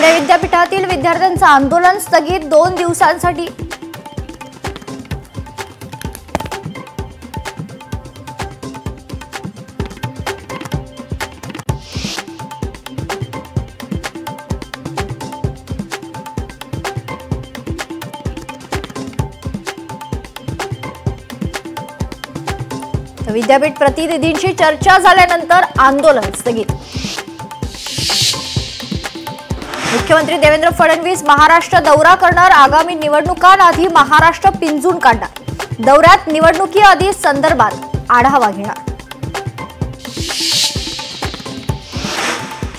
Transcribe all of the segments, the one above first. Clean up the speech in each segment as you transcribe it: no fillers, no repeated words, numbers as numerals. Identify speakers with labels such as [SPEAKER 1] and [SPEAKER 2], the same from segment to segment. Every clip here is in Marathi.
[SPEAKER 1] पुणे विद्यापीठातील विद्यार्थ्यांचं आंदोलन स्थगित 2 दिवसांसाठी। विद्यापीठ प्रतिनिधींशी चर्चा झाल्यानंतर आंदोलन स्थगित। मुख्यमंत्री देवेंद्र फडणवीस महाराष्ट्र दौरा करणार। आगामी निवडणुकांआधी महाराष्ट्र पिंजून काढणार। दौऱ्यात निवडणुकीआधी संदर्भात आढावा घेणार।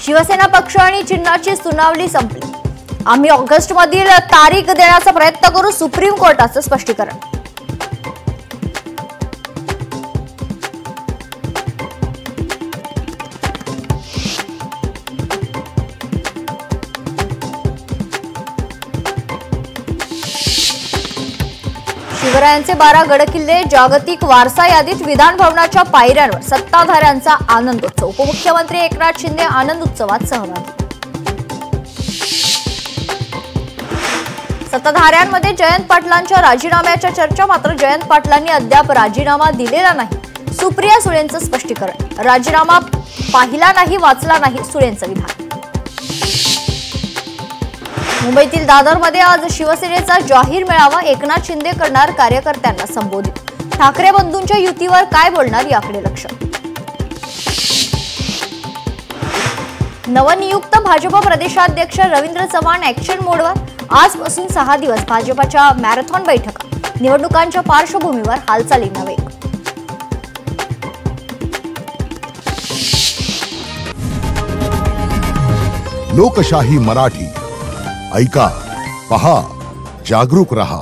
[SPEAKER 1] शिवसेना पक्ष आणि चिन्हाची सुनावणी संपली। आम्ही ऑगस्टमधील तारीख देण्याचा प्रयत्न करू, सुप्रीम कोर्टाचं स्पष्टीकरण। शिवरायांचे 12 गडकिल्ले जागतिक वारसा यादीत। विधान भवनाच्या पायऱ्यांवर सत्ताधाऱ्यांचा आनंदोत्सव। उपमुख्यमंत्री एकनाथ शिंदे आनंद उत्सवात सहभागी। सत्ताधाऱ्यांमध्ये जयंत पाटलांच्या राजीनाम्याच्या चर्चा। मात्र जयंत पाटलांनी अद्याप राजीनामा दिलेला नाही। सुप्रिया सुळेंचं स्पष्टीकरण। राजीनामा पाहिला नाही, वाचला नाही, सुळेंचं विधान। मुंबईतील दादरमध्ये आज शिवसेनेचा जाहीर मेळावा। एकनाथ शिंदे करणार कार्यकर्त्यांना संबोधित। ठाकरे बंधूंच्या युतीवर काय बोलणार याकडे लक्ष। नवनियुक्त भाजप प्रदेशाध्यक्ष रवींद्र चव्हाण ऍक्शन मोडवर। आजपासून 6 दिवस भाजपच्या मॅरेथॉन बैठका। निवडणुकांच्या पार्श्वभूमीवर हालचालींना वेग।
[SPEAKER 2] लोकशाही मराठी ऐका, पहा, जागरूक रहा।